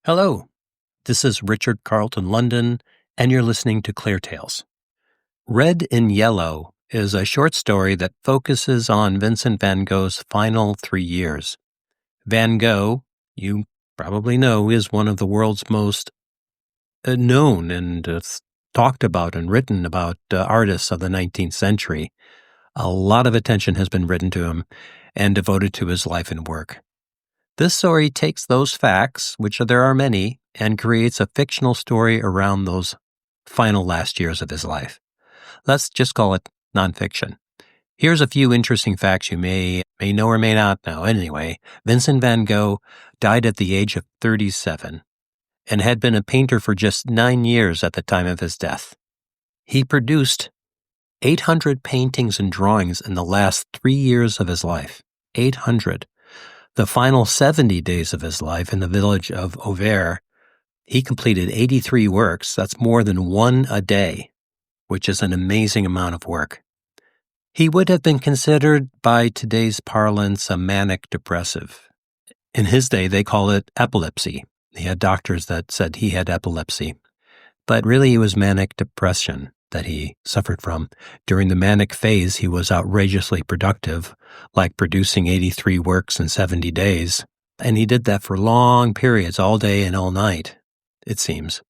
Hello, this is Richard Carlton London, and you're listening to ClearTales. Red in Yellow is a short story that focuses on Vincent van Gogh's final 3 years. Van Gogh, you probably know, is one of the world's most known and talked about and written about artists of the 19th century. A lot of attention has been written to him and devoted to his life and work. This story takes those facts, which there are many, and creates a fictional story around those final last years of his life. Let's just call it nonfiction. Here's a few interesting facts you may know or may not know. Anyway, Vincent van Gogh died at the age of 37 and had been a painter for just 9 years at the time of his death. He produced 800 paintings and drawings in the last 3 years of his life. 800. The final 70 days of his life in the village of Auvers, he completed 83 works. That's more than one a day, which is an amazing amount of work. He would have been considered by today's parlance a manic depressive. In his day, they call it epilepsy. He had doctors that said he had epilepsy, but really it was manic depression that he suffered from. During the manic phase, he was outrageously productive, like producing 83 works in 70 days. And he did that for long periods, all day and all night, it seems.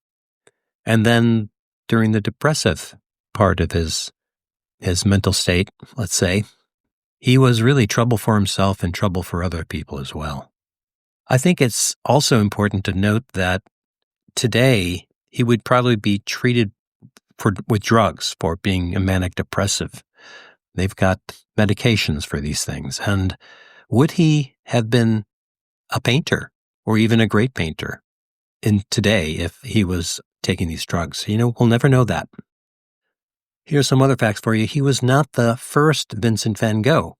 And then during the depressive part of his mental state, let's say, he was really trouble for himself and trouble for other people as well. I think it's also important to note that today he would probably be treated with drugs for being a manic depressive. They've got medications for these things. And would he have been a painter or even a great painter in today if he was taking these drugs? We'll never know that. Here's some other facts for you. He was not the first Vincent van Gogh.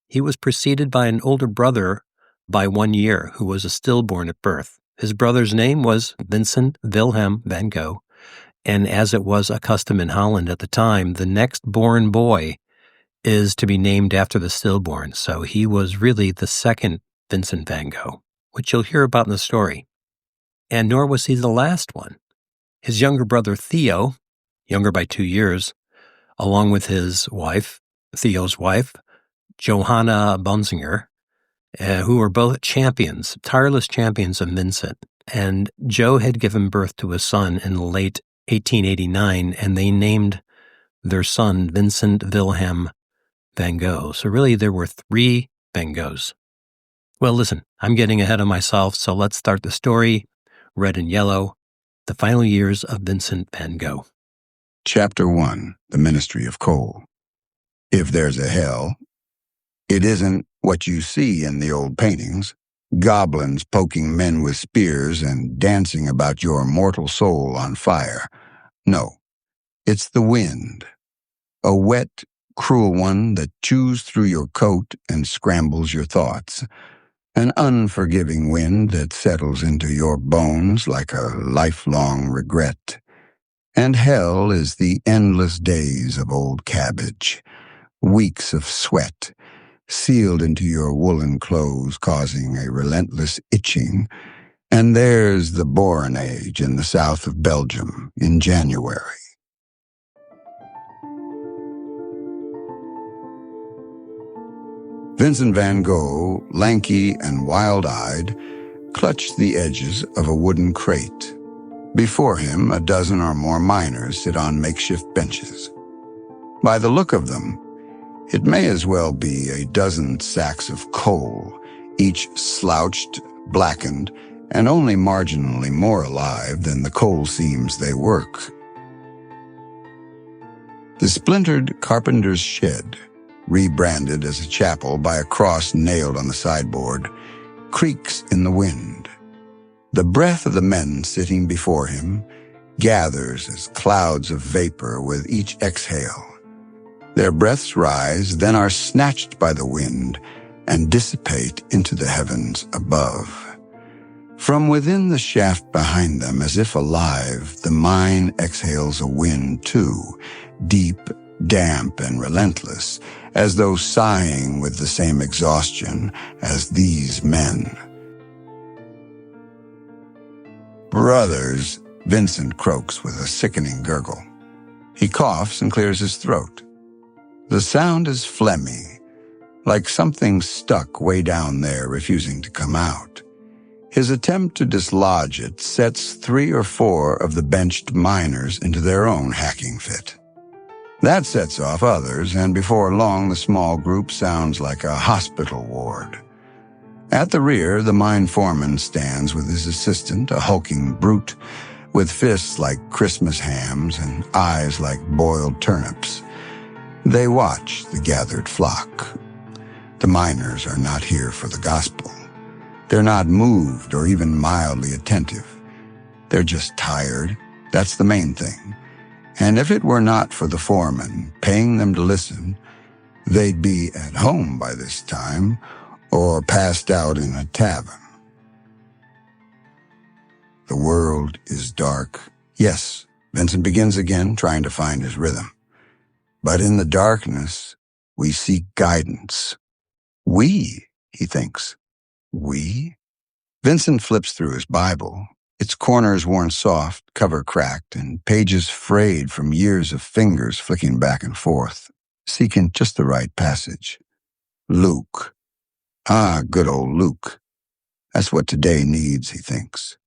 He was preceded by an older brother by 1 year who was a stillborn at birth. His brother's name was Vincent Wilhelm van Gogh. And as it was a custom in Holland at the time, the next born boy is to be named after the stillborn. So he was really the second Vincent van Gogh, which you'll hear about in the story. And nor was he the last one. His younger brother Theo, younger by 2 years, along with his wife, Theo's wife, Johanna Bunzinger, who were both champions, tireless champions of Vincent. And Joe had given birth to a son in the late 1889, and they named their son Vincent Wilhelm van Gogh. So really there were 3 Van Goghs. Well, listen, I'm getting ahead of myself, so let's start the story. Red and Yellow, the final years of Vincent van Gogh. Chapter 1, The Ministry of Coal. If there's a hell, it isn't what you see in the old paintings. Goblins poking men with spears and dancing about your mortal soul on fire. No, it's the wind. A wet, cruel one that chews through your coat and scrambles your thoughts. An unforgiving wind that settles into your bones like a lifelong regret. And hell is the endless days of old cabbage, weeks of sweat, sealed into your woolen clothes, causing a relentless itching. And there's the Boron Age in the south of Belgium in January. Vincent van Gogh, lanky and wild-eyed, clutched the edges of a wooden crate. Before him, a dozen or more miners sit on makeshift benches. By the look of them, it may as well be a dozen sacks of coal, each slouched, blackened, and only marginally more alive than the coal seams they work. The splintered carpenter's shed, rebranded as a chapel by a cross nailed on the sideboard, creaks in the wind. The breath of the men sitting before him gathers as clouds of vapor with each exhale. Their breaths rise, then are snatched by the wind and dissipate into the heavens above. From within the shaft behind them, as if alive, the mine exhales a wind too, deep, damp, and relentless, as though sighing with the same exhaustion as these men. Brothers, Vincent croaks with a sickening gurgle. He coughs and clears his throat. The sound is phlegmy, like something stuck way down there refusing to come out. His attempt to dislodge it sets 3 or 4 of the benched miners into their own hacking fit. That sets off others, and before long the small group sounds like a hospital ward. At the rear, the mine foreman stands with his assistant, a hulking brute, with fists like Christmas hams and eyes like boiled turnips. They watch the gathered flock. The miners are not here for the gospel. They're not moved or even mildly attentive. They're just tired. That's the main thing. And if it were not for the foreman paying them to listen, they'd be at home by this time or passed out in a tavern. The world is dark. Yes, Vincent begins again, trying to find his rhythm. But in the darkness, we seek guidance. We, he thinks. We? Vincent flips through his Bible. Its corners worn soft, cover cracked, and pages frayed from years of fingers flicking back and forth, seeking just the right passage. Luke. Ah, good old Luke. That's what today needs, he thinks.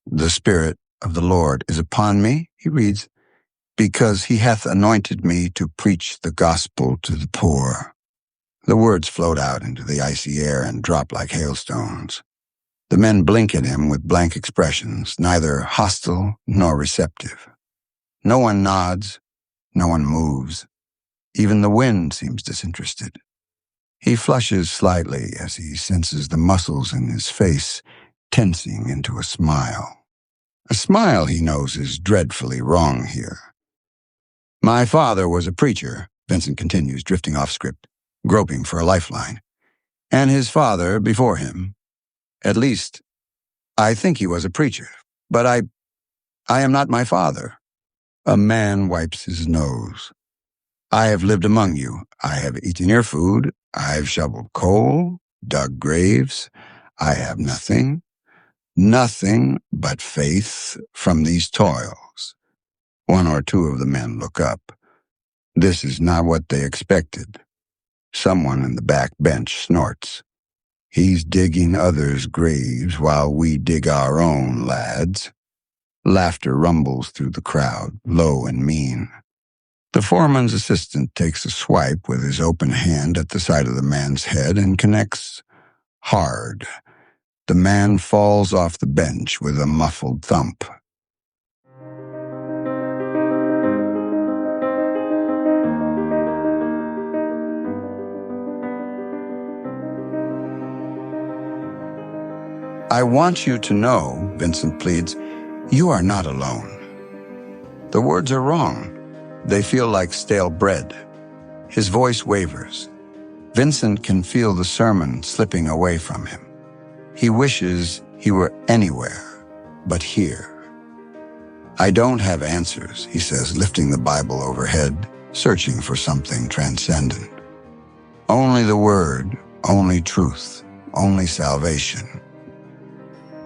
The Spirit of the Lord is upon me, he reads, because he hath anointed me to preach the gospel to the poor. The words float out into the icy air and drop like hailstones. The men blink at him with blank expressions, neither hostile nor receptive. No one nods, no one moves. Even the wind seems disinterested. He flushes slightly as he senses the muscles in his face tensing into a smile. A smile he knows is dreadfully wrong here. My father was a preacher, Vincent continues, drifting off script, groping for a lifeline. And his father before him. At least, I think he was a preacher, but I am not my father. A man wipes his nose. I have lived among you. I have eaten your food. I've shoveled coal, dug graves. I have nothing but faith from these toils. 1 or 2 of the men look up. This is not what they expected. Someone in the back bench snorts. He's digging others' graves while we dig our own, lads. Laughter rumbles through the crowd, low and mean. The foreman's assistant takes a swipe with his open hand at the side of the man's head and connects hard. The man falls off the bench with a muffled thump. I want you to know, Vincent pleads, you are not alone. The words are wrong. They feel like stale bread. His voice wavers. Vincent can feel the sermon slipping away from him. He wishes he were anywhere but here. I don't have answers, he says, lifting the Bible overhead, searching for something transcendent. Only the Word, only truth, only salvation.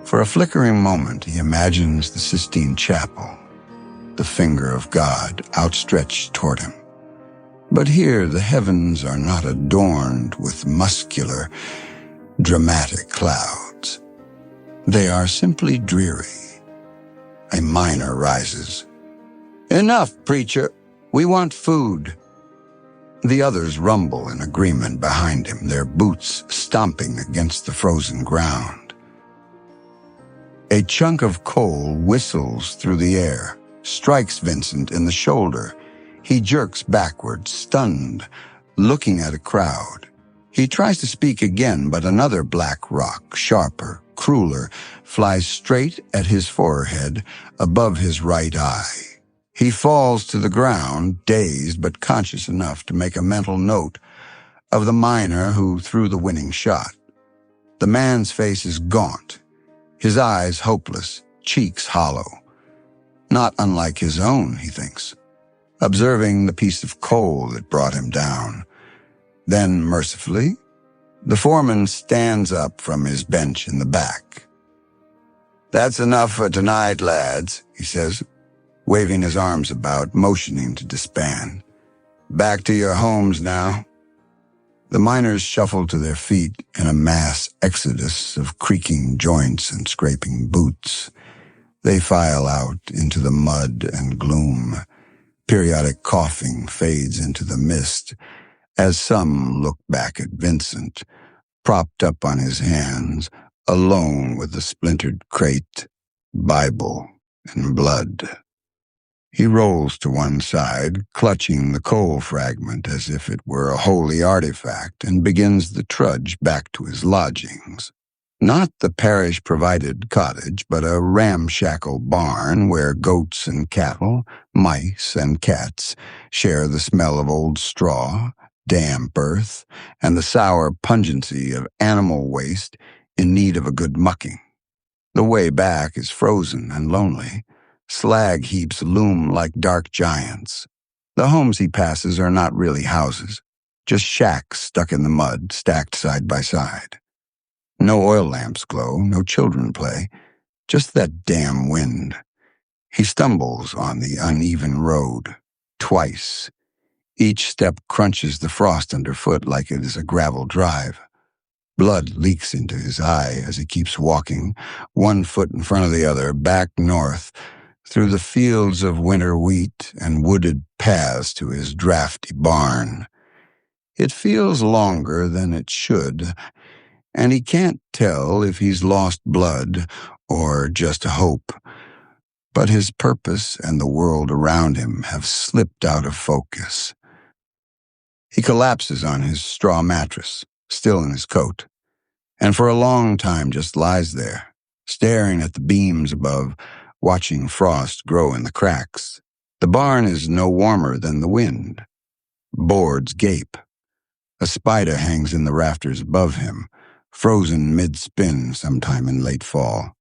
For a flickering moment, he imagines the Sistine Chapel, the finger of God outstretched toward him. But here the heavens are not adorned with muscular, dramatic clouds. They are simply dreary. A miner rises. Enough, preacher. We want food. The others rumble in agreement behind him, their boots stomping against the frozen ground. A chunk of coal whistles through the air, strikes Vincent in the shoulder. He jerks backward, stunned, looking at a crowd. He tries to speak again, but another black rock, sharper, crueler, flies straight at his forehead above his right eye. He falls to the ground, dazed but conscious enough to make a mental note of the miner who threw the winning shot. The man's face is gaunt, his eyes hopeless, cheeks hollow. Not unlike his own, he thinks, observing the piece of coal that brought him down. Then, mercifully, the foreman stands up from his bench in the back. "That's enough for tonight, lads," he says, waving his arms about, motioning to disband. "Back to your homes now." The miners shuffle to their feet in a mass exodus of creaking joints and scraping boots. They file out into the mud and gloom. Periodic coughing fades into the mist as some look back at Vincent, propped up on his hands, alone with the splintered crate, Bible, and blood. He rolls to one side, clutching the coal fragment as if it were a holy artifact, and begins the trudge back to his lodgings. Not the parish-provided cottage, but a ramshackle barn where goats and cattle, mice and cats share the smell of old straw, damp earth, and the sour pungency of animal waste in need of a good mucking. The way back is frozen and lonely. Slag heaps loom like dark giants. The homes he passes are not really houses, just shacks stuck in the mud, stacked side by side. No oil lamps glow, no children play, just that damn wind. He stumbles on the uneven road, twice. Each step crunches the frost underfoot like it is a gravel drive. Blood leaks into his eye as he keeps walking, one foot in front of the other, back north, through the fields of winter wheat and wooded paths to his drafty barn. It feels longer than it should, and he can't tell if he's lost blood or just hope. But his purpose and the world around him have slipped out of focus. He collapses on his straw mattress, still in his coat, and for a long time just lies there, staring at the beams above, watching frost grow in the cracks. The barn is no warmer than the wind. Boards gape. A spider hangs in the rafters above him, frozen mid-spin sometime in late fall.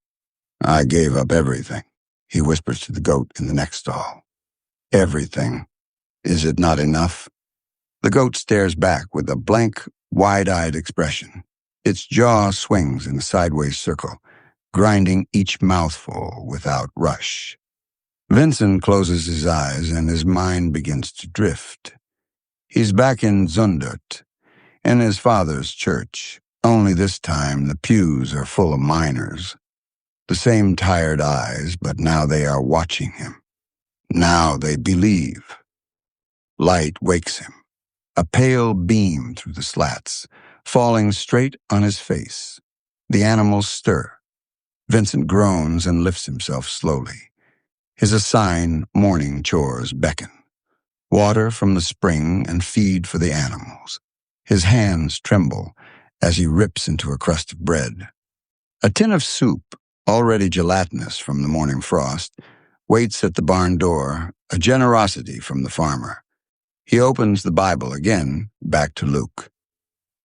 "I gave up everything," he whispers to the goat in the next stall. "Everything. Is it not enough?" The goat stares back with a blank, wide-eyed expression. Its jaw swings in a sideways circle, grinding each mouthful without rush. Vincent closes his eyes and his mind begins to drift. He's back in Zundert, in his father's church, only this time the pews are full of miners. The same tired eyes, but now they are watching him. Now they believe. Light wakes him, a pale beam through the slats, falling straight on his face. The animals stir. Vincent groans and lifts himself slowly. His assigned morning chores beckon. Water from the spring and feed for the animals. His hands tremble as he rips into a crust of bread. A tin of soup, already gelatinous from the morning frost, waits at the barn door, a generosity from the farmer. He opens the Bible again, back to Luke.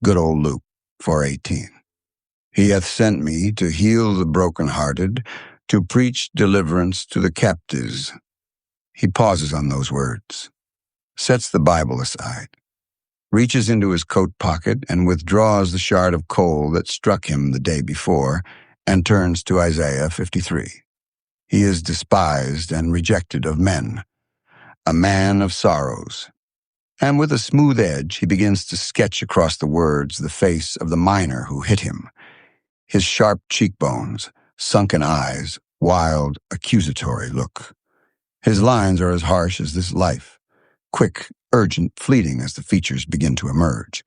Good old Luke, 4:18. "He hath sent me to heal the brokenhearted, to preach deliverance to the captives." He pauses on those words, sets the Bible aside, reaches into his coat pocket and withdraws the shard of coal that struck him the day before, and turns to Isaiah 53. He is despised and rejected of men, a man of sorrows. And with a smooth edge, he begins to sketch across the words the face of the miner who hit him. His sharp cheekbones, sunken eyes, wild, accusatory look. His lines are as harsh as this life, quick, urgent, fleeting as the features begin to emerge.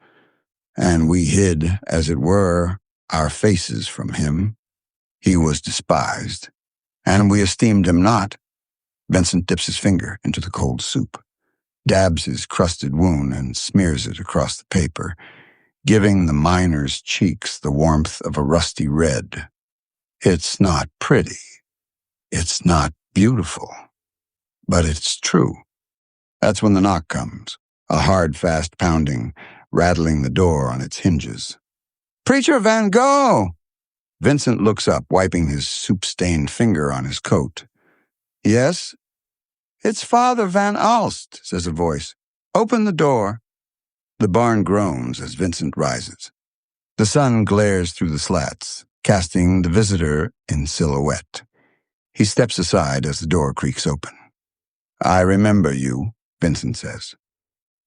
And we hid, as it were, our faces from him. He was despised, and we esteemed him not. Vincent dips his finger into the cold soup, dabs his crusted wound and smears it across the paper, giving the miner's cheeks the warmth of a rusty red. It's not pretty. It's not beautiful. But it's true. That's when the knock comes, a hard, fast pounding, rattling the door on its hinges. "Preacher Van Gogh!" Vincent looks up, wiping his soup-stained finger on his coat. "Yes?" "It's Father Van Alst," says a voice. "Open the door." The barn groans as Vincent rises. The sun glares through the slats. casting the visitor in silhouette. He steps aside as the door creaks open. "I remember you," Vincent says.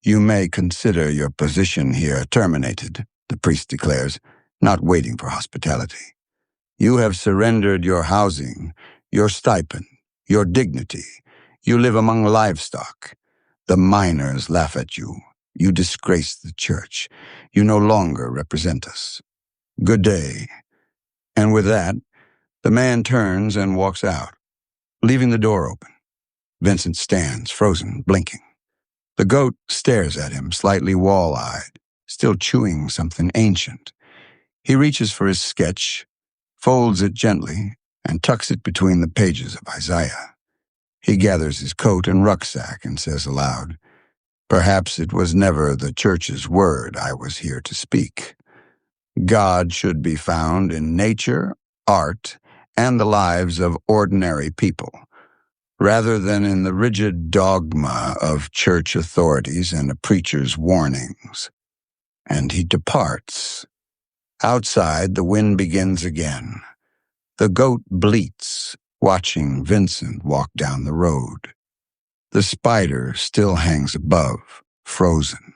"You may consider your position here terminated," the priest declares, not waiting for hospitality. "You have surrendered your housing, your stipend, your dignity. You live among livestock. The miners laugh at you. You disgrace the church. You no longer represent us. Good day." And with that, the man turns and walks out, leaving the door open. Vincent stands, frozen, blinking. The goat stares at him, slightly wall-eyed, still chewing something ancient. He reaches for his sketch, folds it gently, and tucks it between the pages of Isaiah. He gathers his coat and rucksack and says aloud, "Perhaps it was never the church's word I was here to speak. God should be found in nature, art, and the lives of ordinary people, rather than in the rigid dogma of church authorities and a preacher's warnings." And he departs. Outside, the wind begins again. The goat bleats, watching Vincent walk down the road. The spider still hangs above, frozen.